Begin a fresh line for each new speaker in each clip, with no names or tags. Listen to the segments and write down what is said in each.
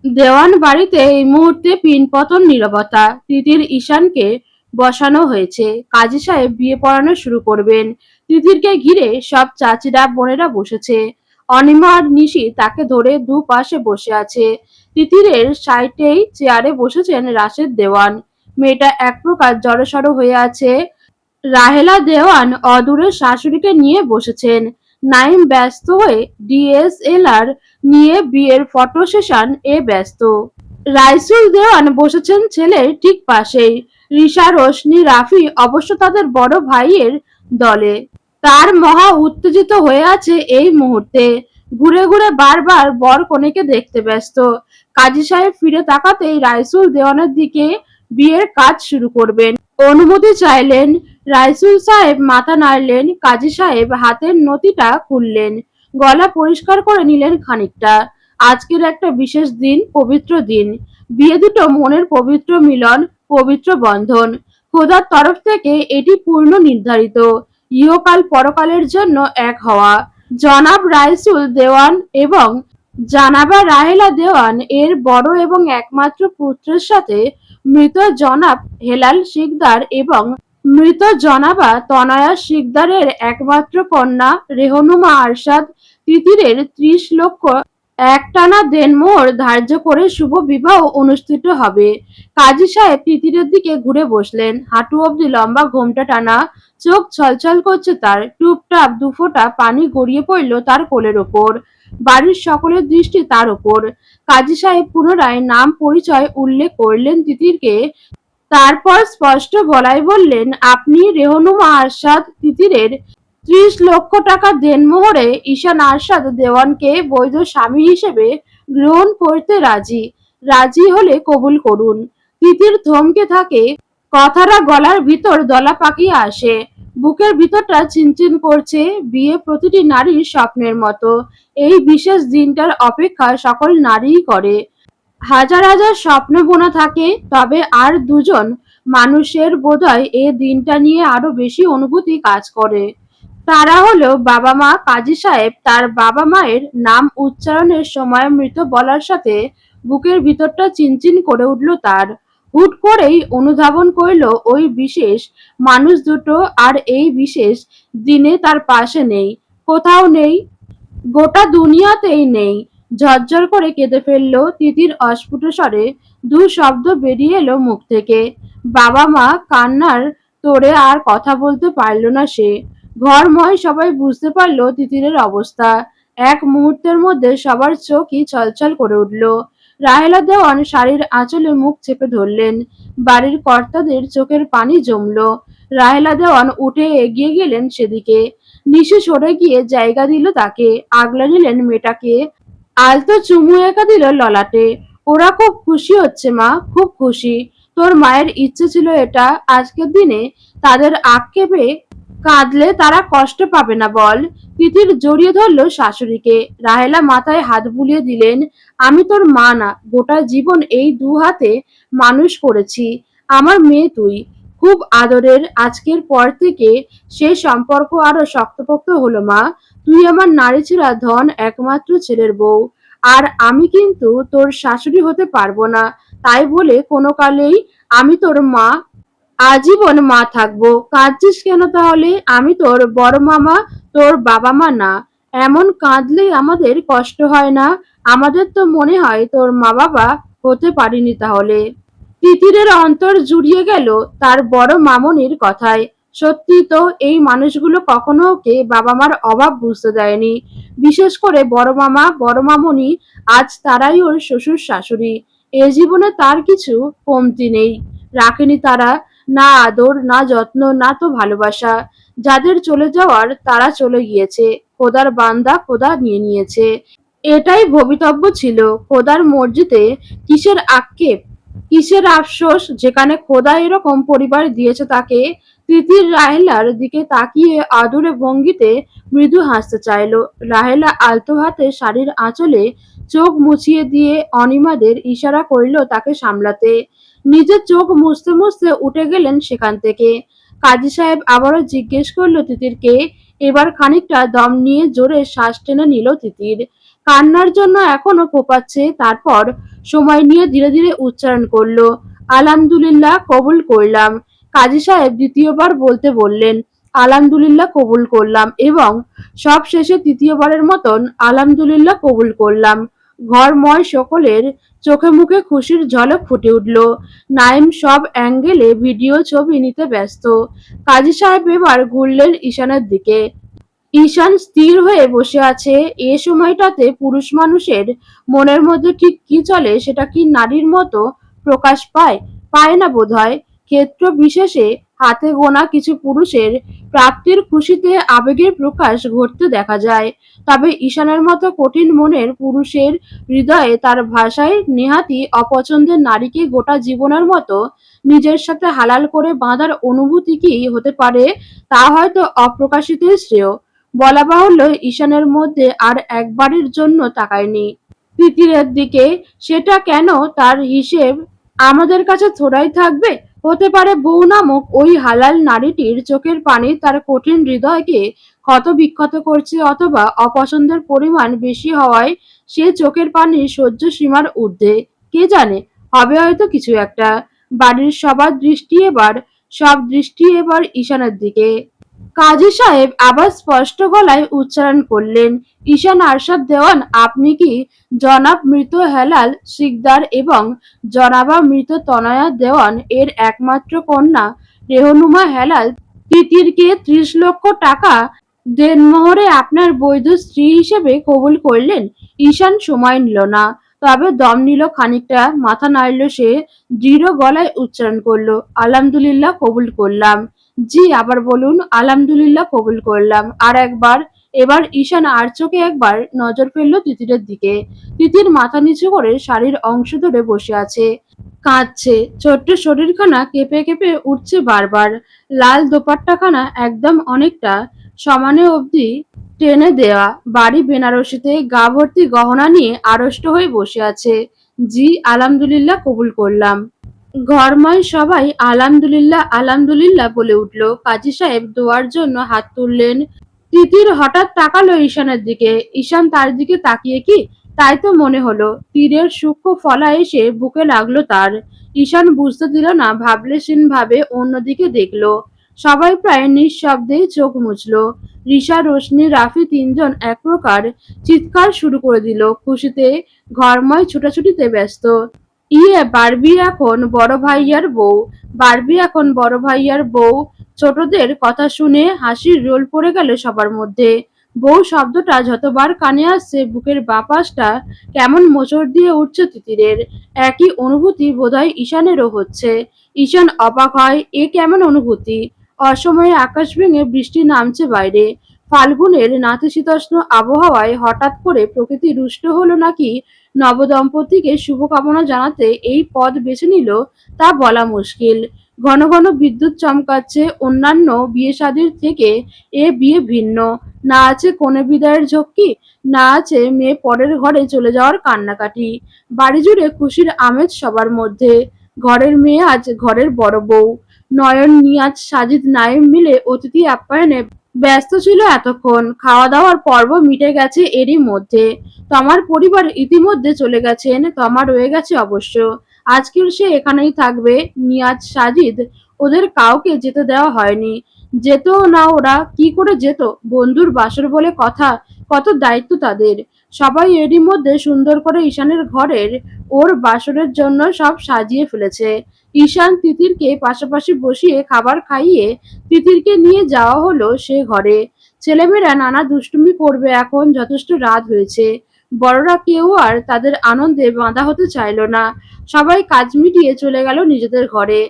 দেওয়ান বাড়িতে এই মুহূর্তে পিনপতন নীরবতা। তিতির ঈশানকে বসানো হয়েছে। কাজী সাহেব বিয়ে পড়ানো শুরু করবেন। তিতিরকে ঘিরে সব চাচিরা বোনেরা বসেছে। অনিমা আর নিশি তাকে ধরে দুপাশে বসে আছে। তিতিরের সাইটেই চেয়ারে বসেছেন রাশেদ দেওয়ান। মেয়েটা এক প্রকার জড়সড় হয়ে আছে। রাহেলা দেওয়ান অদূরে শাশুড়িকে নিয়ে বসেছেন। নাইম ব্যস্ত হয়ে ডিএসএলআর নিয়ে বিয়ের ফটো সেশন ব্যস্ত। রাইসুল দেওয়ান বসেছেন ছেলের ঠিক পাশেই। রিশা রোশনি রাফি অবশ্য তাদের বড় ভাইয়ের দলে। তার মহা উত্তেজিত হয়ে আছে এই মুহূর্তে। ঘুরে ঘুরে বারবার বর কনেকে দেখতে ব্যস্ত। কাজী সাহেব ফিরে তাকাতেই রাইসুল দেওয়ানের দিকে বিয়ের কাজ শুরু করবেন অনুমতি চাইলেন। রাইসুল সাহেব মাথা নাড়লেন। কাজী সাহেব হাতের নথিটা খুললেন। গলা পরিষ্কার করে নিলেন খানিকটা। আজকের একটা বিশেষ দিন, পবিত্র দিন। বিয়ে দুটো মনের পবিত্র মিলন, পবিত্র বন্ধন। খোদার তরফ থেকে এটি পূর্ণ নির্ধারিত। ইহকাল পরকালের জন্য এক হওয়া। জনাব রাইসুল দেওয়ান এবং জানাবা রাহেলা দেওয়ান এর বড় এবং একমাত্র পুত্রের সাথে মৃত জনাব হেলাল শিকদার এবং মৃত জনাবা তনয়া শিকদারের একমাত্র কন্যা রেহনুমা আরশাদ তিতিরের ৩০ লক্ষ একটানা দেনমোহর ধার্য করে শুভ বিবাহ অনুষ্ঠিত হবে। কাজী সাহেব তিতিরের দিকে ঘুরে বসলেন। হাঁটু অব্দি লম্বা ঘোমটা টানা, চোখ ছলছল করছে তার। টুপটাপ দুফোঁটা পানি গড়িয়ে পড়ল তার কোলের ওপর। বাড়ির সকলের দৃষ্টি তার ওপর। কাজী সাহেব পুনরায় নাম পরিচয় উল্লেখ করলেন তিতিরকে। তারপর স্পষ্ট গলায় বললেন, আপনি রেহনুমা আরশাদ তিতিরের ৩০ লক্ষ টাকা দেনমোহরে ঈশান আরশাদ দেওয়ানকে বৈধ স্বামী হিসেবে গ্রহণ করতে রাজি। রাজি হলে কবুল করুন। তিতির থমকে থাকে। কথাটা গলার ভিতর দলা পাকিয়ে আসে। বুকের ভিতরটা চিনচিন করছে। বিয়ে প্রতিটি নারীর স্বপ্নের মতো। এই বিশেষ দিনটার অপেক্ষা সকল নারীই করে। হাজার হাজার স্বপ্ন বোনা থাকে, তবে আর দুজন মানুষের বোধহয় এ দিনটা নিয়ে আরো বেশি অনুভূতি কাজ করে। তারা হলো বাবা মা। কাজী সাহেব তার বাবা মায়ের নাম উচ্চারণের সময় মৃত বলার সাথে বুকের ভিতরটা চিনচিন করে উঠল তার। হুট করেই অনুধাবন করল ওই বিশেষ মানুষ দুটো আর এই বিশেষ দিনে তার পাশে নেই, কোথাও নেই, গোটা দুনিয়াতেই নেই। ঝরঝর করে কেঁদে ফেলল তিতির অস্ফুট স্বরে। দু শব্দ বেরিয়ে এলো মুখ থেকে। বাবা মা। কান্নার তোড়ে আর কথা বলতে পারল না সে। ঘরময় সবাই বুঝতে পারল তিতিরের অবস্থা। এক মুহূর্তের মধ্যে সবার চোখই ছলছল করে উঠল। রাহেলা দেওয়ান শাড়ির আঁচলে মুখ চেপে ধরলেন। বাড়ির কর্তাদের চোখের পানি জমল। রাহেলা দেওয়ান উঠে এগিয়ে গেলেন সেদিকে। নিশি সরে গিয়ে জায়গা দিল তাকে। আগলে নিলেন মেয়েটাকে। আলতো চুমু এঁকা দিল ললাটে। ওরা খুব খুশি হচ্ছে মা, খুব খুশি। তোর মায়ের ইচ্ছে ছিল এটা। আজকের দিনে তাদের আক্ষেপে কাঁদলে তারা কষ্ট পাবে না বল। তিতির জড়িয়ে ধরল শাশুড়িকে। রাহেলা মাথায় হাত বুলিয়ে দিলেন। আমি তোর মা না, গোটা জীবন এই দু হাতে মানুষ করেছি। আমার মেয়ে তুই, খুব আদরের। আজকের পর থেকে সে সম্পর্ক আরো শক্তপোক্ত হলো মা। তুই আমার নারীছাড়া ধন, একমাত্র ছেলের বউ। আর আমি কিন্তু তোর শাশুড়ি হতে পারবো না। তাই বলে কোনো কালেই আমি তোর মা আজীবন মা থাকবো। কাঁদছিস কেন তাহলে? আমি তোর বড় মামা, তোর বাবা মা না। এমন কাঁদলে আমাদের কষ্ট হয় না? আমাদের তো মনে হয় তোর মা বাবা হতে পারিনি তাহলে। তিতিরের অন্তর জুড়িয়ে গেল তার বড় মামনির কথায়। সত্যি তো, এই মানুষগুলো কখনো ওকে বাবা মার অভাব বুঝতে দেয়নি। বিশেষ করে বড় মামা, বড় মামনি। আজ তারাই ওর শ্বশুর শাশুড়ি। এ জীবনে তার কিছু কমতি নেই। রাখেনি তারা। না আদর, না যত্ন, না তো ভালোবাসা। যাদের চলে যাওয়ার তারা চলে গিয়েছে। খোদার বান্দা, খোদা নিয়ে নিয়েছে। এটাই ভবিতব্য ছিল। খোদার মর্জিতে কিসের আক্ষেপ, কিসের আফসোস, যেখানে খোদা এরকম পরিবার দিয়েছে তাকে। তিতির রাহেলার দিকে তাকিয়ে আদুরে ভঙ্গিতে মৃদু হাসতে চাইল। রাহেলা আলতো হাতে শাড়ির আঁচলে চোখ মুছিয়ে দিয়ে অনিমাদের ইশারা করল তাকে সামলাতে। নিজের চোখ মুছতে মুছতে উঠে গেলেন সেখান থেকে। কাজী সাহেব আবারও জিজ্ঞেস করলো তিতিরকে। এবার খানিকটা দম নিয়ে জোরে শ্বাস টেনে নিল তিতির। কান্নার জন্য এখনো ফোঁপাচ্ছে। তারপর সময় নিয়ে ধীরে ধীরে উচ্চারণ করলো, আলহামদুলিল্লাহ, কবুল করলাম। কাজী সাহেব দ্বিতীয়বার বলতে বললেন, আলহামদুলিল্লাহ, কবুল করলাম। এবং সব শেষে তৃতীয়বারের মতন আলহামদুলিল্লাহ, কবুল করলাম। ঘরময় সকলের চোখে মুখে খুশির ঝলক ফুটে উঠল। নাইম সব অ্যাঙ্গেলে ভিডিও ছবি নিতে ব্যস্ত। কাজী সাহেব এবার ঘুরলেন ঈশানের দিকে। ঈশান স্থির হয়ে বসে আছে। এ সময়টাতে পুরুষ মানুষের মনের মধ্যে ঠিক কি চলে সেটা কি নারীর মতো প্রকাশ পায়? পায় না বোধহয়। ক্ষেত্র বিশেষে হাতে গোনা কিছু পুরুষের প্রাপ্তির খুশিতে আবেগের প্রকাশ ঘটতে দেখা যায়। তবে ঈশানের মতো কঠিন মনের পুরুষের হৃদয়ে তার ভাষায় নেহাতই অপছন্দের নারীকে গোটা জীবনের মতো নিজের সাথে হালাল করে বাঁধার অনুভূতি কি হতে পারে তা হয়তো অপ্রকাশিতই শ্রেয়। বলা বাহুল্য, ঈশানের মধ্যে আর একবারের জন্য তাকায়নি তিতিরের দিকে। সেটা কেন, তার হিসেব আমাদের কাছে থোড়াই থাকবে? হতে পারে বউ নামক ওই হালাল নারীটির চোখের পানি তার কঠিন হৃদয়কে ক্ষত বিক্ষত করছে, অথবা অপছন্দের পরিমাণ বেশি হওয়ায় সে চোখের পানির সহ্য সীমার ঊর্ধ্বে। কে জানে, হবে হয়তো কিছু একটা। বাড়ির সব দৃষ্টি এবার ঈশানের দিকে। কাজী সাহেব আবার স্পষ্ট গলায় উচ্চারণ করলেন, ঈশান আরশাদ দেওয়ান, আপনি কি জনাব মৃত হেলাল সিকদার এবং জনাবা মৃত তনয়া দেওয়ান এর একমাত্র কন্যা রেহনুমা হেলাল তিতিরকে ৩০ লক্ষ টাকা দেনমোহরে আপনার বৈধ স্ত্রী হিসেবে কবুল করলেন? ঈশান সময় নিল না, তবে দম নিল খানিকটা, মাথা নাড়ল সে, দৃঢ় গলায় উচ্চারণ করলো, আলহামদুলিল্লাহ, কবুল করলাম। জি, আবার বলুন। আলহামদুলিল্লাহ, কবুল করলাম। আর একবার। এবার ঈশান আর চোখে একবার নজর ফেলল তিতিরের দিকে। তিতির মাথা নিচু করে শাড়ির অংশ ধরে বসে আছে, কাঁদছে। ছোট্ট শরীরখানা কেঁপে কেঁপে উঠছে বারবার। লাল দোপাট্টাখানা একদম অনেকটা সমানে অবধি টেনে দেওয়া। বাড়ি বেনারসিতে গা ভর্তি গহনা নিয়ে আড়ষ্ট হয়ে বসে আছে। জি, আলহামদুলিল্লাহ, কবুল করলাম। ঘরময় সবাই আলহামদুলিল্লাহ আলহামদুলিল্লাহ বলে উঠল। কাজী সাহেব দোয়ার জন্য হাত তুললেন। তিতির হঠাৎ তাকালো ঈশানের দিকে। ঈশান তার দিকে তাকিয়ে কি তাই তো মনে হলো। তীরের সূক্ষ্ম ফলা এসে বুকে লাগলো তার। ঈশান বুঝতে দিল না, ভাবলেশীন ভাবে অন্যদিকে দেখলো। সবাই প্রায় নিঃশব্দেই চোখ মুছল। রিশা, রোশনি, রাফি তিনজন এক প্রকার চিৎকার শুরু করে দিল। খুশিতে ঘরময় ছুটাছুটিতে ব্যস্ত। বারবি এখন বড় ভাইয়ার বউ। বারবি এখন বড় ভাইয়ার বউ। ছোটদের কথা শুনে হাসির রোল পড়ে গেল সবার মধ্যে। বউ শব্দটা যতবার কানে আসছে বুকের বাঁ পাশটা কেমন মোচড় দিয়ে উঠছে তিতিরের। একই অনুভূতি বোধহয় ঈশানেরও হচ্ছে। ঈশান অবাক হয়, এ কেমন অনুভূতি? অসময়ে আকাশ ভেঙে বৃষ্টি নামছে বাইরে। ফাল্গুনের নাতিশীতোষ্ণ আবহাওয়ায় হঠাৎ করে প্রকৃতি রুষ্ট হলো নাকি নবদম্পতিকে শুভকামনা জানাতে এই পথ বেছে নিল তা বলা মুশকিল। ঘন ঘন বিদ্যুৎ চমকাচ্ছে। অন্যান্য বিয়ে শাদীর থেকে এ বিয়ে ভিন্ন। না আছে কনে বিদায়ের ঝক্কি, না আছে মেয়ে পরের ঘরে চলে যাওয়ার কান্নাকাটি। বাড়ি জুড়ে খুশির আমেজ সবার মধ্যে। ঘরের মেয়ে আজ ঘরের বড় বউ। নয়ন, নিয়াজ, সাজিদ, নাইম মিলে অতিথি আপ্যায়নে ব্যস্ত ছিল এতক্ষণ। খাওয়া দাওয়ার পর্ব মিটে গেছে এরই মধ্যে। তমার পরিবার ইতিমধ্যে চলে গেছেন, তমা রয়ে গেছে অবশ্য। আজকের সে এখানেই থাকবে। নিয়াজ, সাজিদ, ওদের কাউকে যেতে দেওয়া হয়নি। যেতও না, ওরা কি করে যেত? বন্ধুর বাসর বলে কথা, কত দায়িত্ব তাদের। সবাই এরই মধ্যে সুন্দর করে ঈশানের ঘরের ওর বাসরের জন্য সব সাজিয়ে ফেলেছে। ঈশান তিতিরকে পাশাপাশি বসিয়ে খাবার খাইয়ে তিতিরকে নিয়ে যাওয়া হলো সে ঘরে। ছেলেমেয়েরা নানা দুষ্টুমি করবে, এখন যথেষ্ট রাত হয়েছে। বড়রা কেউ আর তাদের আনন্দে বাঁধা হতে চাইল না। সবাই কাজ মিটিয়ে চলে গেল নিজেদের ঘরে।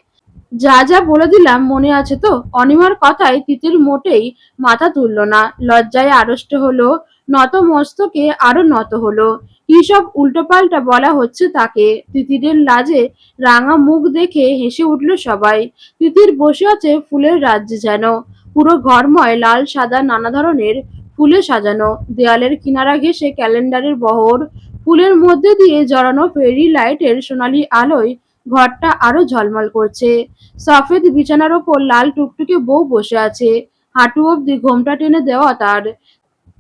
যা যা বলে দিলাম মনে আছে তো? অনিমার কথায় তিতির মোটেই মাথা তুলল না। লজ্জায় আড়ষ্ট হলো, নত মস্তকে আরো নত হলো। কি সব উল্টোপাল্টা বলা হচ্ছে তাকে। তিতিরের লাজে রাঙা মুখ দেখে হেসে উঠল সবাই। তিতির বসে আছে ফুলের রাজ্যে যেন। পুরো ঘরময় লাল সাদা নানা ধরনের ফুলে সাজানো। দেয়ালের কিনারা ঘেঁষে ক্যালেন্ডারের বহর। ফুলের মধ্যে দিয়ে জড়ানো ফেরি লাইটের সোনালি আলোয় ঘরটা আরো ঝলমল করছে। সফেদ বিছানার ওপর লাল টুকটুকে বউ বসে আছে। হাঁটু অব্দি ঘোমটা টেনে দেওয়া তার।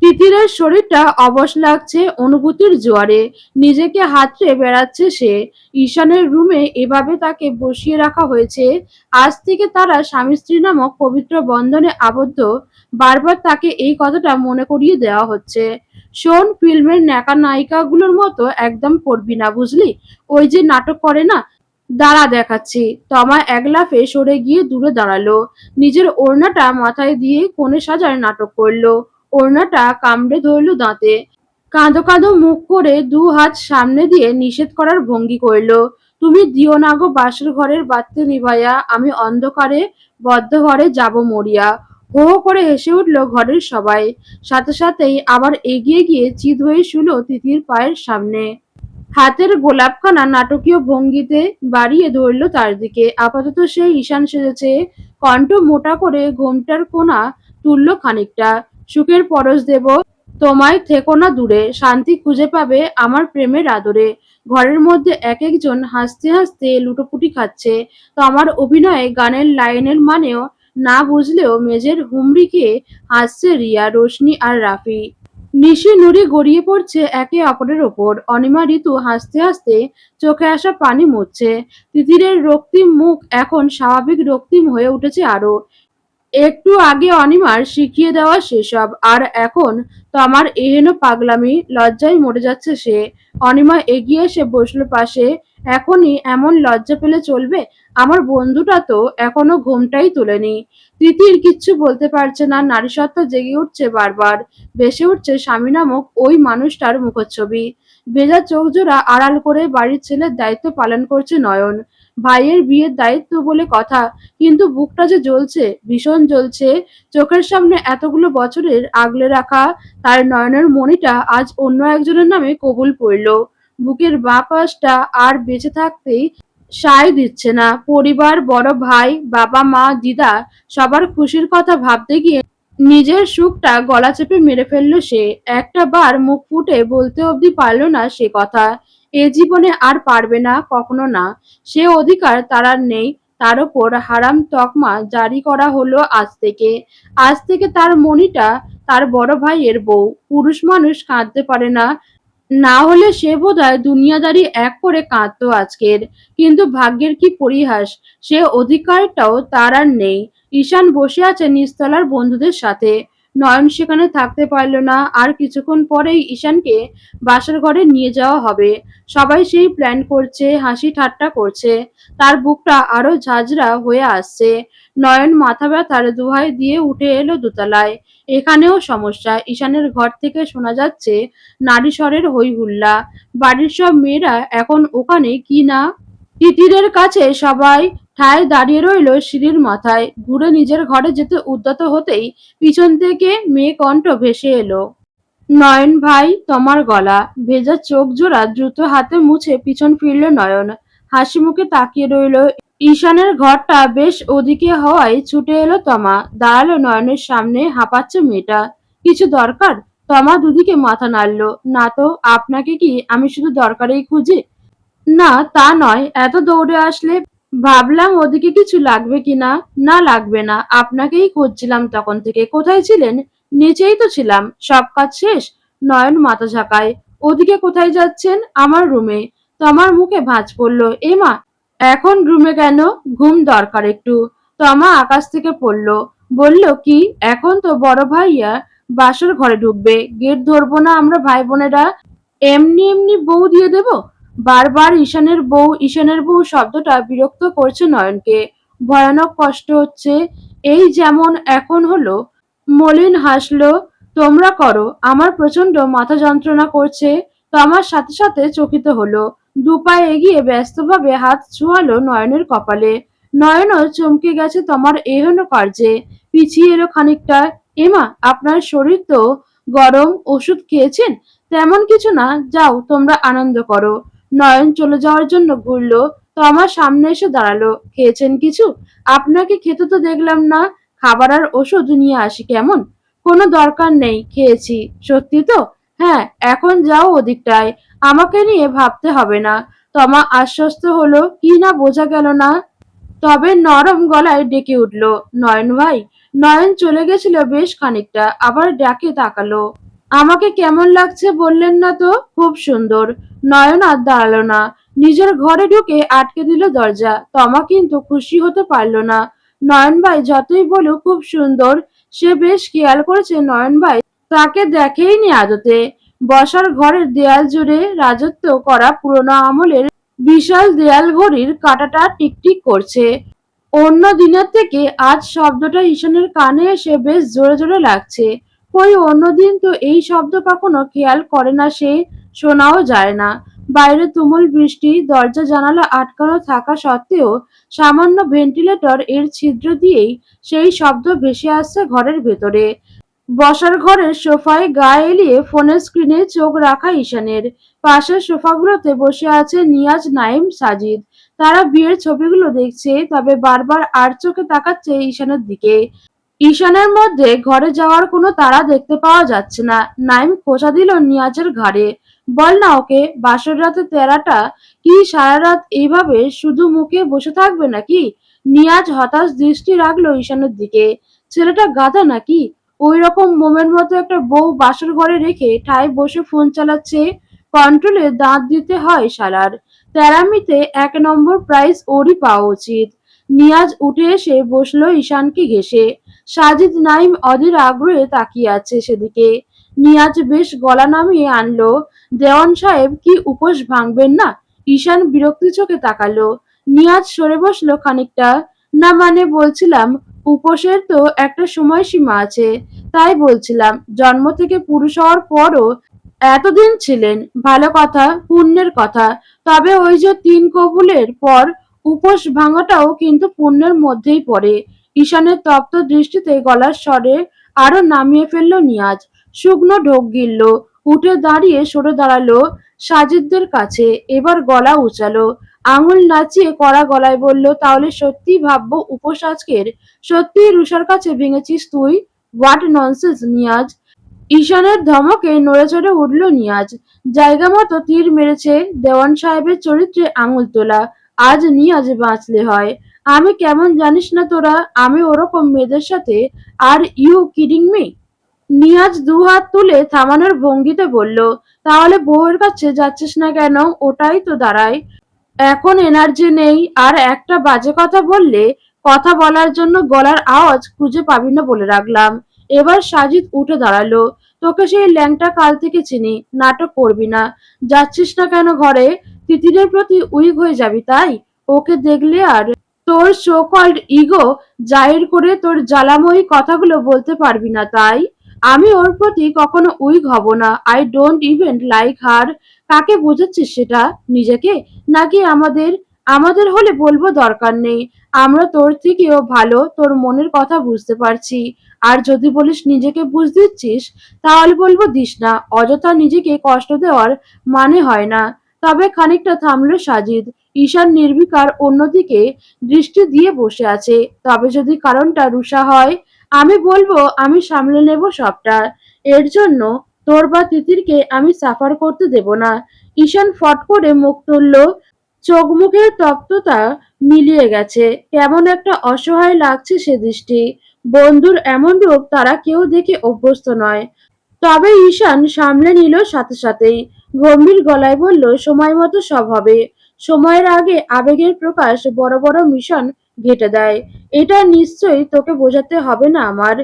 তিতিরের শরীরটা অবশ লাগছে অনুভূতির জোয়ারে। নিজেকে হাতড়ে বেড়াচ্ছে সে। ঈশানের রুমে এভাবে তাকে বসিয়ে রাখা হয়েছে। আজ থেকে তারা স্বামী স্ত্রী নামক পবিত্র বন্ধনে আবদ্ধ। বারবার তাকে এই কথাটা মনে করিয়ে দেওয়া হচ্ছে। শোন, ফিল্মের ন্যাকা নায়িকাগুলোর মতো একদম করবি না, বুঝলি? ওই যে নাটক করে না, দাঁড়া দেখাচ্ছি। তমা এক লাফে সরে গিয়ে দূরে দাঁড়ালো। নিজের ওড়নাটা মাথায় দিয়ে কোণে সাজার নাটক করলো। ওড়নাটা কামড়ে ধরল দাঁতে। কাঁদো কাঁদো মুখ করে দু হাত সামনে দিয়ে নিষেধ করার ভঙ্গি করল। তুমি দিও না গো বাসর ঘরের বাতি নিভাইয়া, আমি অন্ধকারে বদ্ধ ঘরে যাব মরিয়া। হো হো করে হেসে উঠল ঘরের সবাই। সাথে সাথেই আবার এগিয়ে গিয়ে চিৎ হয়ে শুলো তিথির পায়ের সামনে। হাতের গোলাপখানা নাটকীয় ভঙ্গিতে বাড়িয়ে ধরল তার দিকে। আপাতত সে ঈশান সেজেছে। কণ্ঠ মোটা করে ঘোমটার কোণা তুলল খানিকটা। সুখের পরশ দেব তোমায়, থেকো না দূরে, শান্তি খুঁজে পাবে আমার প্রেমের আদরে। ঘরের মধ্যে এক একজন হাসতে হাসতে লুটোপুটি খাচ্ছে। তমার অভিনয়ে গানের লাইনের মানেও না বুঝলেও মেঝের হুমড়ি খেয়ে হাসছে রিয়া, রোশনি আর রাফি। নিশি নুড়ি গড়িয়ে পড়ছে একে অপরের ওপর। অনিমা ঋতু হাসতে হাসতে চোখে আসা পানি মুছছে। তিতিরের রক্তিম মুখ এখন স্বাভাবিক রক্তিম হয়ে উঠেছে আরো। একটু আগে অনিমার শিখিয়ে দেওয়া সেসব, আর এখন তমার এহেন পাগলামি। লজ্জায় মরে যাচ্ছে সে। অনিমা এগিয়ে এসে বসলো পাশে। এখনই এমন লজ্জা পেলে চলবে? আমার বন্ধুটা তো এখনো ঘুমটাই তোলেনি। তিতির কিচ্ছু বলতে পারছে না। নারীসত্তা জেগে উঠছে বারবার। ভেসে উঠছে স্বামী নামক ওই মানুষটার মুখচ্ছবি। ভেজা চোখ জোড়া আড়াল করে বাড়ির ছেলের দায়িত্ব পালন করছে নয়ন। ভাইয়ের বিয়ের দায়িত্ব বলে কথা, কিন্তু বুকটা যে জ্বলছে, ভীষণ জ্বলছে। চোখের সামনে এতগুলো বছরের আগলে রাখা তার নয়নের মণিটা আজ অন্য একজনের নামে কবুল পড়ল। বুকের বাঁ পাশটা আর বেঁচে থাকতেই সায় দিচ্ছে না। পরিবার, বড় ভাই, বাবা মা, দিদা, সবার খুশির কথা ভাবতে গিয়ে নিজের সুখটা গলা চেপে মেরে ফেলল সে। একটা বার মুখ ফুটে বলতে অবধি পারল না সে কথা। এ জীবনে আর পারবে না, কখনো না। সে অধিকার তার আর নেই। তার ওপর হারাম তকমা জারি করা হলো আজ থেকে। আজ থেকে তার মনিটা তার বড় ভাইয়ের বউ। পুরুষ মানুষ কাঁদতে পারে না, না হলে সে বোধহয় দুনিয়াদারি এক করে কাঁদতো আজকের। কিন্তু ভাগ্যের কি পরিহাস, সে অধিকারটাও তার আর নেই। ঈশান বসে আছে নিচতলার বন্ধুদের সাথে। নয়ন সেখানে থাকতে পারল না। আর কিছুক্ষণ পরেই ঈশানকে বাসার ঘরে নিয়ে যাওয়া হবে। সবাই সেই প্ল্যান করছে, হাসি ঠাট্টা করছে। তার বুকটা আরো ঝাঁঝরা হয়ে আসছে। নয়ন মাথা ব্যথার দোহাই দিয়ে উঠে এলো দোতলায়। এখানেও সমস্যা। ঈশানের ঘর থেকে শোনা যাচ্ছে নারী স্বরের হই হুল্লা। বাড়ির সব মেয়েরা এখন ওখানে কি না। তিতিরের কাছে সবাই ঠায় দাঁড়িয়ে রইল সিঁড়ির মাথায়। ঘুরে নিজের ঘরে যেতে উদ্যত হতেই পিছন থেকে মেয়ে কণ্ঠ ভেসে এলো। নয়ন ভাই, তোমার গলা। ভেজা চোখ জোড়া দ্রুত হাতে মুছে পিছন ফিরল নয়ন। হাসি মুখে তাকিয়ে রইল। ঈশানের ঘরটা বেশ ওদিকে হওয়ায় ছুটে এলো তমা। দাঁড়ালো নয়নের সামনে। হাঁপাচ্ছে মেয়েটা। কিছু দরকার? তমা দুদিকে মাথা নাড়ল। না তো, আপনাকে কি আমি শুধু দরকারেই খুঁজি? না, তা নয়। এত দৌড়ে আসলে ভাবলাম ওদিকে কিছু লাগবে কিনা। না, লাগবে না। আপনাকেই খুঁজছিলাম তখন থেকে। কোথায় ছিলেন? নিচেই তো ছিলাম। সব কাজ শেষ? নয়ন মাথা ঝাঁকায়। ওদিকে কোথায় যাচ্ছেন? আমার রুমে। তমার মুখে ভাঁজ পড়ল। এমা, এখন রুমে কেন? ঘুম দরকার একটু। তমা আকাশ থেকে পড়ল। বলল কি? এখন তো বড় ভাইয়া বাসর ঘরে ঢুকবে। গেট ধরবো না আমরা ভাই বোনেরা? এমনি এমনি বউ দিয়ে দেব? বারবার ঈশানের বউ ঈশানের বউ শব্দটা বিরক্ত করছে নয়নকে। ভয়ানক কষ্ট হচ্ছে। এই যেমন এখন হলো। মলিন হাসলো। তোমরা করো, আমার প্রচন্ড মাথা যন্ত্রণা করছে। তো আমার সাথে সাথে চকিত হলো। দুপায়ে এগিয়ে ব্যস্তভাবে হাত ছোঁয়ালো নয়নের কপালে। নয়নও চমকে গেছে তোমার এহেন কার্যে। পিছিয়ে এলো খানিকটা। এমা, আপনার শরীর তো গরম, ওষুধ খেয়েছেন? তেমন কিছু না, যাও তোমরা আনন্দ করো। নয়ন চলে যাওয়ার জন্য ঘুরল। তো আমার সামনে এসে দাঁড়ালো। খেয়েছেন কিছু? আপনাকে খেতে তো দেখলাম না। খাবার আর ওষুধ নিয়ে আসি কেমন? কোনো দরকার নেই, খেয়েছি। সত্যি তো? হ্যাঁ, এখন যাও ওদিকটায়। আমাকে নিয়ে ভাবতে হবে না। তমা আশ্বস্ত হলো। কি না বোঝা গেল না। তবে নরম গলায় ডেকে উঠল, নয়ন ভাই। নয়ন চলে গেছিল বেশ খানিকটা, আবার ডাকে তাকালো। আমাকে কেমন লাগছে বললেন না তো? খুব সুন্দর। নয়ন আর দাঁড়ালো না। নিজের ঘরে ঢুকে আটকে দিল দরজা। তমা কিন্তু খুশি হতে পারল না। নয়ন ভাই যতই বলুক খুব সুন্দর, সে বেশ খেয়াল করেছে নয়ন ভাই তাকে দেখেইনি আদতে। বসার ঘরের দেয়াল জুড়ে রাজত্ব করা পুরোনো আমলের বিশাল দেয়াল ঘড়ির কাঁটাটা টিকটিক করছে। অন্য দিনের থেকে আজ শব্দটা ঈশানের কানে এসে বেশ জোরে জোরে লাগছে। কই অন্যদিন তো এই শব্দ কখনো খেয়াল করে না সে, শোনাও যায় না। বাইরে তুমুল বৃষ্টি, দরজা জানালা আটকানো থাকা সত্ত্বেও সামান্য ভেন্টিলেটর এর ছিদ্র দিয়েই সেই শব্দ ভেসে আসছে ঘরের ভেতরে। বসার ঘরের সোফায় গা এলিয়ে ফোনের স্ক্রিনে চোখ রাখা ঈশানের। পাশের সোফাগুলোতে বসে আছে নিয়াজ, নাইম, সাজিদ। তারা বিয়ের ছবিগুলো দেখছে, তবে বারবার আর চোখে তাকাচ্ছে ঈশানের দিকে। ঈশানের মধ্যে ঘরে যাওয়ার কোনো তাড়া দেখতে পাওয়া যাচ্ছে না। নাইম খোঁচা দিল নিয়াজের ঘাড়ে। বল না ওকে, বাসর রাতে তেরাটা কি সারা রাত এইভাবে শুধু মুখে বসে থাকবে নাকি? নিয়াজ হতাশ দৃষ্টি রাখলো ঈশানের দিকে। ছেলেটা গাধা নাকি? ওই রকম মোমের মতো একটা বউ বাসর ঘরে রেখে ঠায় বসে ফোন চালাচ্ছে। কন্ট্রোলে দাঁত দিতে হয় শালার। তেরামিতে 1 নম্বর প্রাইজ ওরই পাওয়া উচিত। নিয়াজ উঠে এসে বসলো ঈশানকে ঘেঁষে। সাজিদ, নাইম অধীর আগ্রহে তাকিয়ে আছে সেদিকে। নিয়াজ বেশ গলা নামিয়ে আনলো। দেওয়ান সাহেব কি উপোস ভাঙবেন না? ঈশান বিরক্তি চোখে তাকালো। নিয়াজ সরে বসলো খানিকটা। না মানে বলছিলাম, উপোসের তো একটা সময়সীমা আছে। তাই বলছিলাম, জন্ম থেকে পুরুষ হওয়ার পরও এতদিন ছিলেন, ভালো কথা, পুণ্যের কথা। তবে ওই যে 3 কবুলের পর উপোস ভাঙাটাও কিন্তু পুণ্যের মধ্যেই পড়ে। ঈশানের তপ্ত দৃষ্টিতে গলার স্বরে আরো নামিয়ে ফেলল নিয়াজ। শুকনো ঢোক গিলল। উঠে দাঁড়িয়ে সরে দাঁড়ালো সাজিদদের কাছে। এবার গলা উঁচালো। আঙুল নাচিয়ে কড়া গলায় বলল, তাহলে সত্যি ভাববো উপোস আজকের? সত্যিই রুষার কাছে ভেঙেছিস তুই? What nonsense Niaz! ঈশানের ধমকে নড়েচড়ে উঠল নিয়াজ। জায়গা মতো তীর মেরেছে দেওয়ান সাহেবের চরিত্রে আঙুল তোলা। আজ নিয়াজ বাঁচলে হয়। আমি কেমন জানিস না তোরা, আমি ওরকম মেয়েদের সাথে। Are you kidding me? নিয়াজ দুহাত তুলে থামানোর ভঙ্গিতে বলল, তাহলে বউয়ের কাছে যাচ্ছিস না কেন? ওটাই তো দাঁড়ায়। এখন এনার্জি নেই, আর একটা বাজে কথা বললে কথা বলার জন্য গলার আওয়াজ খুঁজে পাবি না বলে রাখলাম। এবার সাজিদ উঠে দাঁড়ালো। তোকে সেই ল্যাংটা কাল থেকে চিনি, নাটক করবি না। যাচ্ছিস না কেন ঘরে? তিতিরের প্রতি উইক হয়ে যাবি তাই? ওকে দেখলে আর তোর সো কল্ড ইগো জাহির করে তোর জ্বালাময়ী কথাগুলো বলতে পারবি না তাই? আমি ওর প্রতি কখনো উইক হব না। I don't even like her. কাকে বোঝাচ্ছিস সেটা? নিজেকে? নাকি আমাদের? আমাদের হলে বলবো দরকার নেই। আমরা তোর থেকেও ভালো তোর মনের কথা বুঝতে পারছি। আর যদি বলিস নিজেকে বুঝ দিচ্ছিস, তাহলে বলবো দিস না। অযথা নিজেকে কষ্ট দেওয়ার মানে হয় না। তবে খানিকটা থামলো সাজিদ। ঈশান নির্বিকার অন্যদিকে দৃষ্টি দিয়ে বসে আছে। তবে যদি কারণটা রুষা হয়, আমি বলবো আমি সামলে নেব সবটা। এর জন্য তোর বা তিতিরকে আমি সাফার করতে দেব না। ঈশান ফট করে মুখ তুলল। চোখ মুখের তপ্ততা মিলিয়ে গেছে। কেমন একটা অসহায় লাগছে সে দৃষ্টি। বন্ধুর এমন রূপ তারা কেউ দেখে অভ্যস্ত নয়। তবে ঈশান সামলে নিল সাথে সাথেই। গম্ভীর গলায় বলল, সময় মতো সব হবে। সময়ের আগে আবেগের প্রকাশ বড় বড় মিশন ঘেঁটে দেয়। এটা নিশ্চয়ই তোকে বোঝাতে হবে না আমার।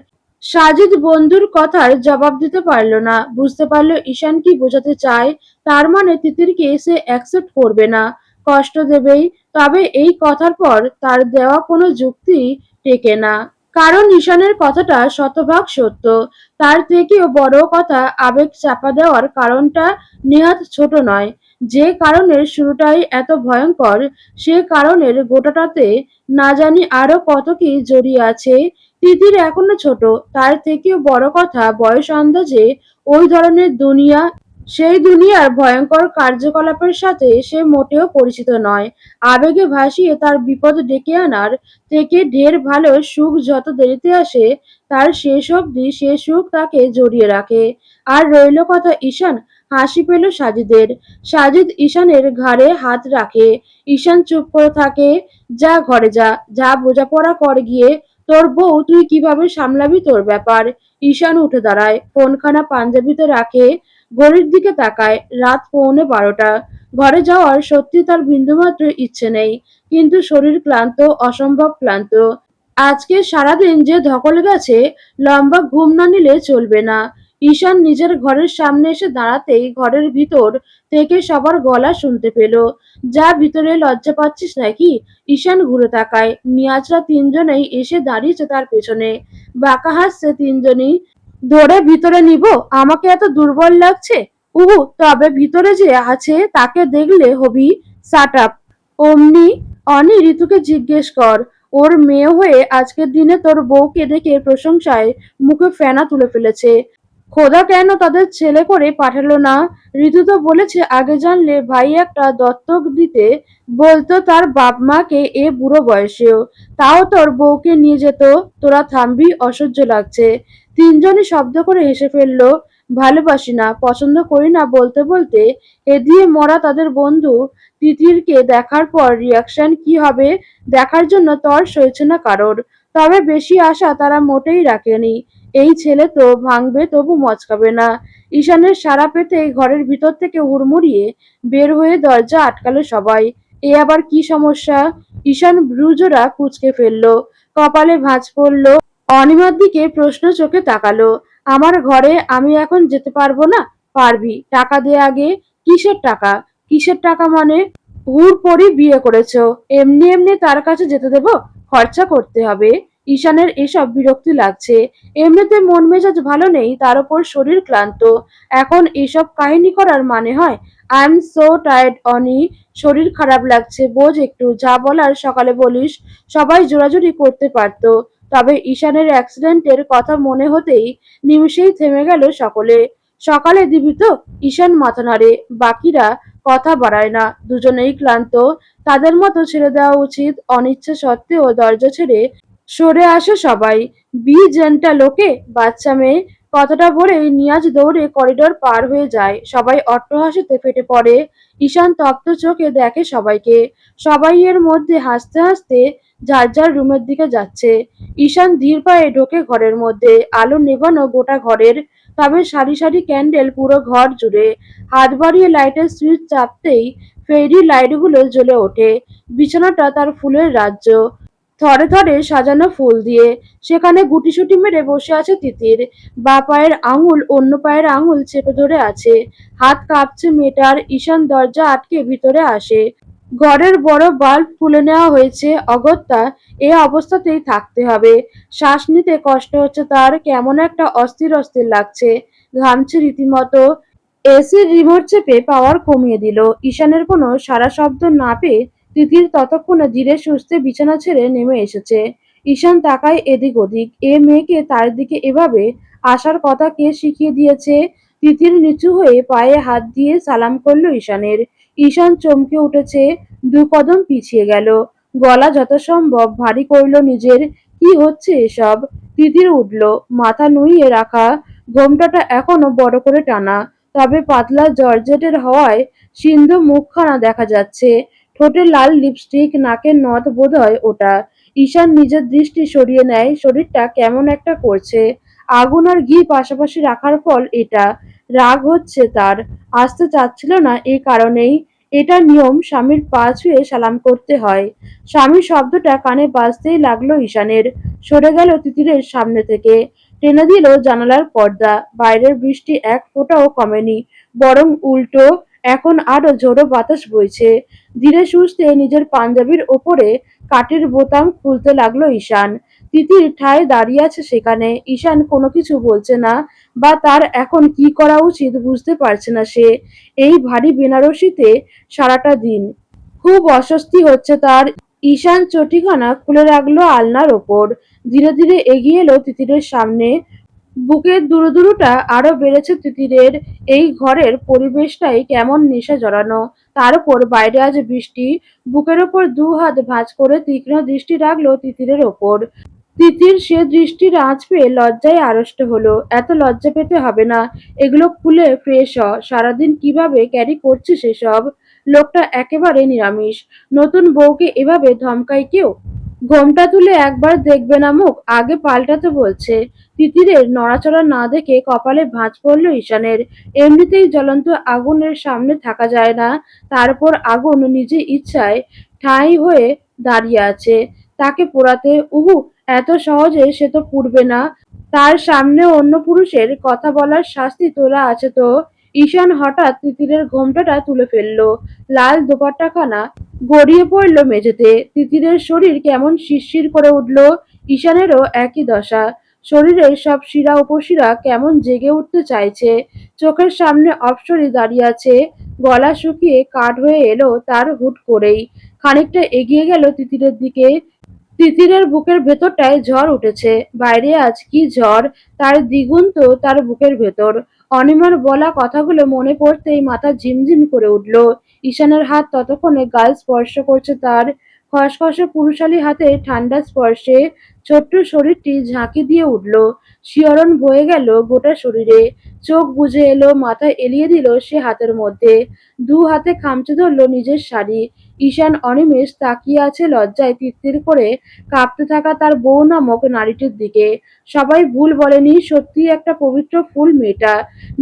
সাজিদ বন্ধুর কথার জবাব দিতে পারল না। বুঝতে পারল ঈশান কি বোঝাতে চায়। তার মানে তিতিরকে সে অ্যাকসেপ্ট করবে না, কষ্ট দেবেই। তবে এই কথার পর তার দেওয়া কোনো যুক্তি টেকে না। কারণ ঈশানের কথাটা শতভাগ সত্য। তার থেকেও বড় কথা, আবেগ চাপা দেওয়ার কারণটা নেহাত ছোট নয়। যে কারণের শুরুটাই এত ভয়ঙ্কর, সে কারণের গোটাটাতে না জানি আরো কত কি জড়িয়ে আছে। তিতির এখনো ছোট, তার থেকেও বড় কথা বয়স আন্দাজে ওই ধরনের দুনিয়া, সেই দুনিয়ার ভয়ঙ্কর কার্যকলাপের সাথে সে মোটেও পরিচিত নয়। আবেগে ভাসিয়ে তার বিপদ ডেকে আনার থেকে ঢের ভালো সুখ যত দেরিতে আসে, তার শেষ অবধি সে সুখ তাকে জড়িয়ে রাখে। আর রইল কথা ঈশান। হাসি পেল সাজিদের। সাজিদ ঈশানের ঘাড়ে হাত রাখে। ঈশান চুপ করে থাকে। যা ঘরে যা, যা বোঝাপড়া কর গিয়ে। তোর বউ তুই কিভাবে সামলাবি তোর ব্যাপার। ঈশান উঠে দাঁড়ায়, ফোনখানা পাঞ্জাবিতে রাখে, ঘড়ির দিকে তাকায়। রাত 11:45। ঘরে যাওয়ার সত্যি তার বিন্দুমাত্র ইচ্ছে নেই, কিন্তু শরীর ক্লান্ত, অসম্ভব ক্লান্ত। আজকে সারাদিন যে ধকল গেছে, লম্বা ঘুম না নিলে চলবে না। ঈশান নিজের ঘরের সামনে এসে দাঁড়াতেই ঘরের ভিতর থেকে সবার গলা শুনতে পেল। যা ভিতরে, লজ্জা পাচ্ছিস নাকি? ঈশান ঘুরে তাকায়। নিয়াজরা তিনজনেই এসে দাঁড়িয়েছে তার পেছনে। বাঁকা হাসছে তিনজনই। ধরে ভিতরে নিব? আমাকে এত দুর্বল লাগছে? উহু, তবে ভিতরে যে আছে তাকে দেখলে হবি। Shut up. অমনি অনি ঋতুকে জিজ্ঞেস কর, ওর মেয়ে হয়ে আজকের দিনে তোর বউকে দেখে প্রশংসায় মুখে ফেনা তুলে ফেলেছে। খোদা কেন তাদের ছেলে করে পাঠালো না? ঋতু তো বলেছে আগে জানলে ভাই একটা দত্তক দিতে বলতো তার বাপ মাকে এ বুড়ো বয়সেও। তাও তোর বউকে নিয়ে যেত। তোরা থামবি, অসহ্য লাগছে। তিনজনই শব্দ করে হেসে ফেলল। ভালোবাসি না, পছন্দ করি না বলতে বলতে এদিয়ে মরা তাদের বন্ধু তিতিরকে দেখার পর রিয়াকশন কি হবে দেখার জন্য তর সইছে না কারোর। তবে বেশি আশা তারা মোটেই রাখেনি। এই ছেলে তো ভাঙবে তবু মচকাবে না। ঈশানের সাড়া পেতে ঘরের ভিতর থেকে হুড়মুড়িয়ে বের হয়ে দরজা আটকালো সবাই। এ আবার কি সমস্যা? ঈশান ভ্রুজোড়া কুঁচকে ফেলল, কপালে ভাঁজ পড়ল। অনিমার দিকে প্রশ্ন চোখে তাকালো। আমার ঘরে আমি এখন যেতে পারবো না? পারবি, টাকা দে আগে। কিসের টাকা? কিসের টাকা মানে? হুড়পড়ি বিয়ে করেছো, এমনি এমনি তার কাছে যেতে দেবো? খরচা করতে হবে। ঈশানের এসব বিরক্তি লাগছে। এমনিতে মন মেজাজ ভালো নেই, তার উপর শরীর ক্লান্ত। এখন এসব কাহিনী করার মানে হয়? আই এম সো টায়ার্ড অনি। শরীর খারাপ লাগছে, বোঝ একটু। যা বলার সকালে বলিস। সবাই জোরাজুরি করতে পারতো, তবে ঈশানের অ্যাক্সিডেন্টের কথা মনে হতেই নিমিষেই থেমে গেল সকলে। সকালে দিবি তো? ঈশান মাথা নাড়ে। বাকিরা কথা বাড়ায় না, দুজনেই ক্লান্ত। তাদের মতো ছেড়ে দেওয়া উচিত। অনিচ্ছা সত্ত্বেও দরজা ছেড়ে সরে আসে সবাই। বি জেন্টাল, ওকে? বাচ্চা মেয়ে। কথাটা বলেই নিয়াজ দৌড়ে করিডোর পার হয়ে যায়। সবাই অট্টহাসিতে ফেটে পড়ে। ঈশান তপ্ত চোখে দেখে সবাইকে। সবাই এর মধ্যে হাসতে হাসতে যার যার রুমের দিকে যাচ্ছে। ঈশান ধীর পায়ে ঢোকে ঘরের মধ্যে। আলো নেভানো গোটা ঘরের, তবে সারি সারি ক্যান্ডেল পুরো ঘর জুড়ে। হাত বাড়িয়ে লাইটের সুইচ চাপতেই ফেরি লাইটগুলো জ্বলে ওঠে। বিছানাটা তার ফুলের রাজ্য, থরে থরে সাজানো ফুল দিয়ে। সেখানে গুটিসুটি মেরে বসে আছে তিতির। বা পায়ের আঙুল অন্য পায়ের আঙুল চেপে ধরে আছে। হাত কাঁপছে মেয়েটার। ঈশান দরজা আটকে ভিতরে আসে। ঘরের বড় বাল্ব খুলে নেওয়া হয়েছে অগত্যা। এ অবস্থাতেই থাকতে হবে। শ্বাস নিতে কষ্ট হচ্ছে তার, কেমন একটা অস্থির অস্থির লাগছে। ঘামছে রীতিমতো। এসির রিমোট চেপে পাওয়ার কমিয়ে দিল। ঈশানের কোনো সাড়া শব্দ না পেয়ে তিতির ততক্ষণে ধীরে সুস্থে বিছানা ছেড়ে নেমে এসেছে। ঈশান তাকায় এদিক ওদিক। এ মেয়েকে তার দিকে এভাবে আসার কথা কে শিখিয়ে দিয়েছে? তিতির নিচু হয়ে পায়ে হাত দিয়ে সালাম করলো ঈশানের। ঈশান চমকে উঠেছে, দু কদম পিছিয়ে গেল। গলা যথাসম্ভব ভারী করল নিজের। কি হচ্ছে এসব? তিতির উঠল, মাথা নুইয়ে রাখা ঘোমটাটা এখনো বড় করে টানা, তবে পাতলা জর্জেটের হওয়ায় সিন্ধু মুখখানা দেখা যাচ্ছে। ঠোঁটে লাল লিপস্টিক, নাকের নথ বোধহয় ওটা। ঈশান নিজের দৃষ্টি সরিয়ে নেয়। শরীরটা কেমন একটা করছে। আগুন আর ঘি পাশাপাশি রাখার ফল এটা। রাগ হচ্ছে তার, আসতে চাচ্ছিল না এই কারণেই। এটা নিয়ম, স্বামীর পা ছুঁয়ে সালাম করতে হয়। স্বামী শব্দটা কানে বাজতেই লাগলো ঈশানের। সরে গেল তিতিরের সামনে থেকে। টেনে দিল জানালার পর্দা। বাইরের বৃষ্টি এক ফোঁটাও কমেনি, বরং উল্টো। এখন আরো ঝোড়ো বাতাস বইছে। ধীরে সুস্থে নিজের পাঞ্জাবির ওপরে কাটের বোতাম খুলতে লাগলো ঈশান। তিতির ঠায় দাঁড়িয়ে আছে সেখানে। ঈশান কোনো কিছু বলছে না, বা তার এখন কি করা উচিত বুঝতে পারছে না সে। এই ভারী বেনারসিতে সারাটা দিন খুব অস্বস্তি হচ্ছে তার। ঈশান চটিখানা খুলে রাখলো আলনার ওপর। ধীরে ধীরে এগিয়ে এলো তিতিরের সামনে। বুকের দুরুদুরুটা আরো বেড়েছে তিতিরের। এই ঘরের পরিবেশটাই কেমন নেশা জড়ানো। তার উপর বাইরে আজ বৃষ্টি। বুকের ওপর দু হাত ভাঁজ করে তীক্ষ্ণ দৃষ্টি রাখলো তিতিরের ওপর। তিতির সে দৃষ্টির আঁচ পেয়ে লজ্জায় আড়ষ্ট হলো। এত লজ্জা পেতে হবে না। এগুলো খুলে ফ্রেশ হ। সারাদিন কিভাবে ক্যারি করছিস এসব? লোকটা একেবারে নিরামিষ। নতুন বউকে এভাবে ধমকায় কেউ? ঘোমটা তুলে একবার দেখবে না মুখ? আগে পাল্টাতে বলছে। তিতিরের নড়াচড়া না দেখে কপালে ভাঁজ পড়ল ঈশানের। এমনিতেই জ্বলন্ত আগুনের সামনে থাকা যায় না, তারপর আগুন নিজে ইচ্ছায় ঠাঁই হয়ে দাঁড়িয়ে আছে তাকে পোড়াতে। উহু, এত সহজে সে তো পুড়বে না। তার সামনে অন্য পুরুষের কথা বলার শাস্তি তোলা আছে তো। ঈশান হঠাৎ তিতিরের ঘোমটাটা তুলে ফেলল। লাল দোপাট্টাখানা গড়িয়ে পড়ল মেঝেতে। তিতিরের শরীর কেমন শিরশির করে উঠল। ঈশানেরও একই দশা। শরীরের সব শিরা উপশিরা কেমন জেগে উঠতে চাইছে। চোখের সামনে অপসরী দাঁড়িয়ে আছে। গলা শুকিয়ে কাঠ হয়ে এলো তার হুট করেই। খানিকটা এগিয়ে গেল তিতিরের দিকে। তিতিরের বুকের ভেতরটায় ঝড় উঠেছে। বাইরে আজ কি ঝড়, তার দ্বিগুণ তো তার বুকের ভেতর। অনিমার বলা কথাগুলো মনে পড়তেই মাথা ঝিমঝিম করে উঠল। ঈশানের হাত ততক্ষণে গাল স্পর্শ করছে তার। খসখসে পুরুষালী হাতে ঠান্ডা স্পর্শে ছোট্ট শরীরটি ঝাঁকি দিয়ে উঠল। শিহরণ বয়ে গেল গোটা শরীরে। চোখ বুজে এলো, মাথা এলিয়ে দিল সে হাতের মধ্যে। দু হাতে খামচে ধরল নিজের শাড়ি। ঈশান অনিমেষ তাকিয়ে আছে লজ্জায় তিরতির করে কাঁপতে থাকা তার বউ নামক নারীটির দিকে। সবাই ভুল বলেনি, সত্যিই একটা পবিত্র ফুল মেয়েটা।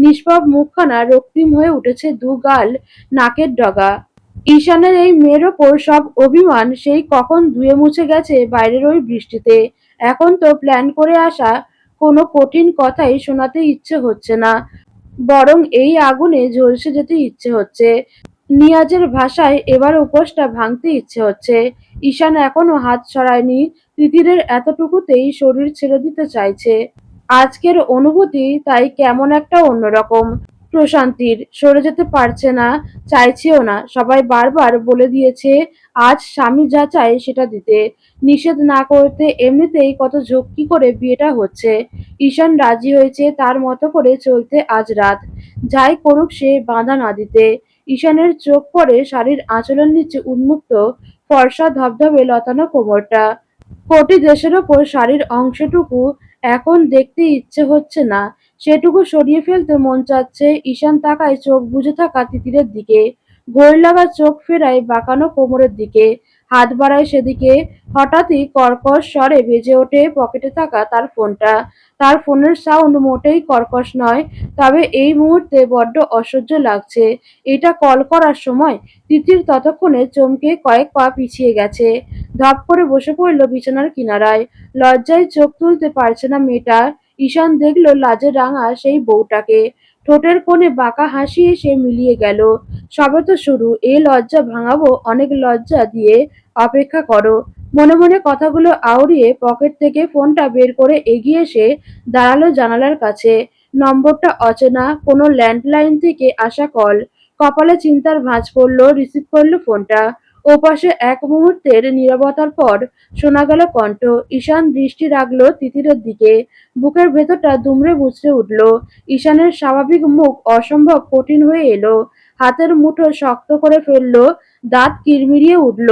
নিষ্পাপ মুখখানা রক্তিম হয়ে উঠেছে, দু গাল নাকের ডগা। ঈশানের এই মেয়ের ওপর সব অভিমান সেই কখন ধুয়ে মুছে গেছে বাইরের ওই বৃষ্টিতে। এখন তো প্ল্যান করে আসা কোনো কঠিন কথাই শোনাতে ইচ্ছে হচ্ছে না, বরং এই আগুনে ঝলসে যেতে ইচ্ছে হচ্ছে। নিয়াজের ভাষায় এবার উপোসটা ভাঙতে ইচ্ছে হচ্ছে। ঈশান এখনো হাত সরায়নি। তিতিরের এতটুকুতেই শরীর ছেড়ে দিতে চাইছে। আজকের অনুভূতি তাই কেমন একটা অন্যরকম প্রশান্তির। সরে যেতে পারছে না, চাইছেও না। সবাই বারবার বলে দিয়েছে আজ স্বামী যা চায় সেটা দিতে, নিষেধ না করতে। এমনিতেই কত ঝক্কি করে বিয়েটা হচ্ছে। ঈশান রাজি হয়েছে তার মতো করে চলতে আজ রাত। যাই করুক সে বাধা না দিতে। ঈশানের চোখ পড়ে শাড়ির আঁচলের নিচে উন্মুক্ত ফর্সা ধবধবে লতানো কোমরটা। কোটি দেশের ওপর শাড়ির অংশটুকু এখন দেখতে ইচ্ছে হচ্ছে না, সেটুকু সরিয়ে ফেলতে মন চাচ্ছে। ঈশান তাকায় চোখ বুজে থাকা তিতিরের দিকে, ঘোর লাগা চোখ ফেরায় বাঁকানো কোমরের দিকে, হাত বাড়ায় সেদিকে। হঠাৎই কর্কশ স্বরে বেজে ওঠে পকেটে থাকা তার ফোনটা। তার ফোনের সাউন্ড মোটেই কর্কশ নয়, তবে এই মুহূর্তে বড্ড অসহ্য লাগছে এটা কল করার সময়। তিতির ততক্ষণে চমকে কয়েক পা পিছিয়ে গেছে। ধপ করে বসে পড়ল বিছানার কিনারায়। লজ্জায় চোখ তুলতে পারছে না মেয়েটা। ঈশান দেখল লাজে রাঙা সেই বউটাকে। ঠোঁটের কোণে বাঁকা হাসি এসে মিলিয়ে গেল। সবে তো শুরু, এ লজ্জা ভাঙাবো অনেক লজ্জা দিয়ে, অপেক্ষা করো। মনে মনে কথাগুলো আওড়িয়ে পকেট থেকে ফোনটা বের করে এগিয়ে এসে দাঁড়ালো জানালার কাছে। নম্বরটা অচেনা, কোনো ল্যান্ডলাইন থেকে আসা কল। কপালে চিন্তার ভাঁজ পড়ল, রিসিভ করলো ফোনটা। ওপাশে এক মুহূর্তের নীরবতার পর শোনা গেল কণ্ঠ। ঈশান দৃষ্টি রাখলো তিতিরের দিকে। বুকের ভেতরটা দুমড়ে মুচড়ে উঠল। ঈশানের স্বাভাবিক মুখ অসম্ভব কঠিন হয়ে এলো। হাতের মুঠো শক্ত করে ফেললো, দাঁত কিরমিরিয়ে উঠল।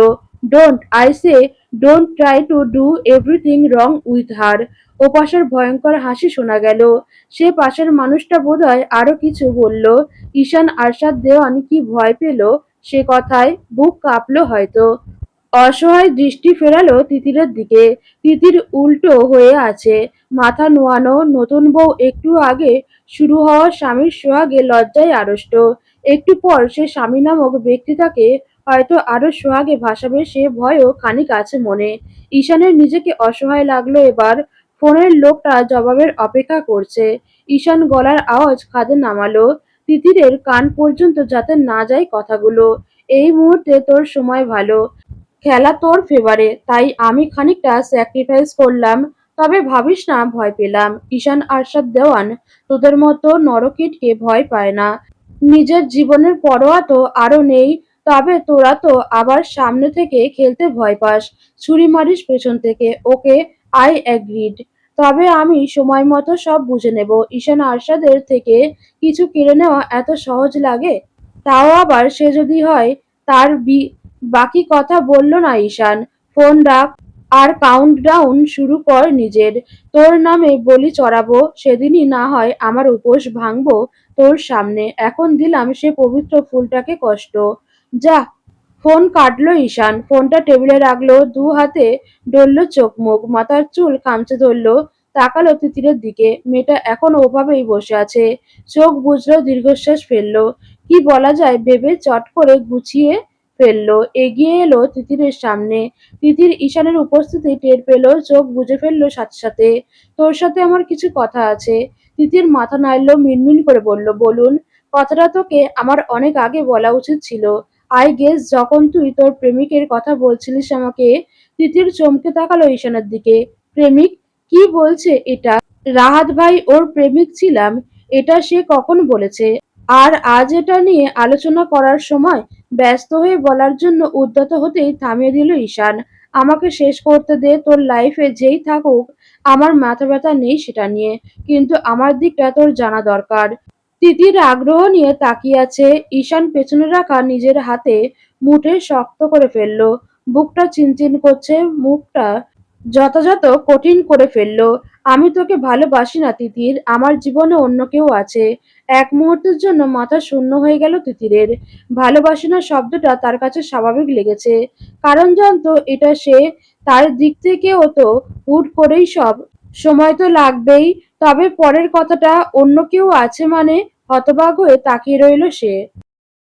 Don't, I say, don't try to do everything wrong with her. ওপাশের ভয়ঙ্কর হাসি শোনা গেল। সে পাশের মানুষটা বোধহয় আরো কিছু বলল। ঈশান আরশাদ দেওয়ান কি ভয় পেল সে কথায়, বুক কাঁপলো হয়তো। অসহায় দৃষ্টি ফেরালো তিতিরের দিকে। তিতির উল্টো হয়ে আছে, মাথা নোয়ানো। নতুন বউ একটু আগে শুরু হওয়া স্বামীর সোহাগে লজ্জায় আড়ষ্ট। একটু পর সে স্বামী নামক ব্যক্তিটাকে হয়তো আরো সোহাগে ভাসাবে, সে ভয়ও খানিক আছে মনে। ঈশানের নিজেকে অসহায় লাগলো এবার। ফোনের লোকটা জবাবের অপেক্ষা করছে। ঈশান গলার আওয়াজ খাদে নামালো, তিতিরের কান পর্যন্ত যাতে না যায় কথাগুলো। এই মুহূর্তে তোর সময় ভালো, খেলা তোর ফেভারে, তাই আমি খানিকটা স্যাক্রিফাইস করলাম। তবে ভাবিস না ভয় পেলাম। ঈশান আরশাদ দেওয়ান তোদের মতো নরকিটকে ভয় পায় না। নিজের জীবনের পরোয়া তো আরো নেই। তবে তোরা তো আবার সামনে থেকে খেলতে ভয় পাস, ছুরি মারিস পেছন থেকে। ওকে, আই অ্যাগ্রিড। তবে আমি সময় মতো সব বুঝে নেব। ঈশান আরশাদের থেকে কিছু কেড়ে নেওয়া এত সহজ লাগে? তাও আবার সে যদি হয় তার বাকি কথা বলল না ঈশান। ফোন রাখ, আর কাউন্টডাউন শুরু কর নিজের। তোর নামে বলি চড়াবো, সেদিনই না হয় আমার উপোস ভাঙবো তোর সামনে। এখন দিলাম সে পবিত্র ফুলটাকে কষ্ট। যা। ফোন কাটলো ঈশান, ফোনটা টেবিলে রাখলো, দু হাতে ডললো চোখ মুখ, মাথার চুল খামচে ধরলো। তাকালো তিতিরের দিকে। মেয়েটা এখন ওভাবেই বসে আছে। চোখ বুজলো, দীর্ঘশ্বাস ফেললো। কি বলা যায় ভেবে চট করে গুছিয়ে ফেললো। এগিয়ে এলো তিতিরের সামনে। তিতির ঈশানের উপস্থিতি টের পেল, চোখ বুজে ফেললো সাথে সাথে। তোর সাথে আমার কিছু কথা আছে। তিতির মাথা নাড়ল, মিনমিন করে বলল, বলুন। কথাটা তোকে আমার অনেক আগে বলা উচিত ছিল। আই গেস যখন তুই তোর প্রেমিকের কথা বলছিলিস আমাকে। তিতির চমকে তাকালো ঈশানের দিকে। প্রেমিক? কি বলছে এটা? রাহাত ভাই ওর প্রেমিক ছিলাম, এটা সে কখন বলেছে? আর আজ এটা নিয়ে আলোচনা করার সময়? ব্যস্ত হয়ে বলার জন্য উদ্যত হতেই থামিয়ে দিল ঈশান। আমাকে শেষ করতে দে, তোর লাইফে যেই থাকুক আমার মাথা ব্যথা নেই সেটা নিয়ে, কিন্তু আমার দিকটা তোর জানা দরকার। তিতির আগ্রহ নিয়ে তাকিয়ে আছে। ঈশান পেছনে রাখা নিজের হাতে মুঠে শক্ত করে ফেলল। বুকটা চিনচিন করছে, মুখটা যথাযথ কঠিন করে ফেলল। আমি তোকে ভালোবাসি না তিতির, আমার জীবনে অন্য কেউ আছে। এক মুহূর্তের জন্য মাথা শূন্য হয়ে গেল তিতিরের। ভালোবাসি না শব্দটা তার কাছে স্বাভাবিক লেগেছে, কারণ জানতো এটা সে তার দিক থেকেও তো হুট করেই সব। সময় তো লাগবেই। তবে পরের কথাটা অন্য কেউ আছে মানে? হতবাক হয়ে তাকিয়ে রইল সে।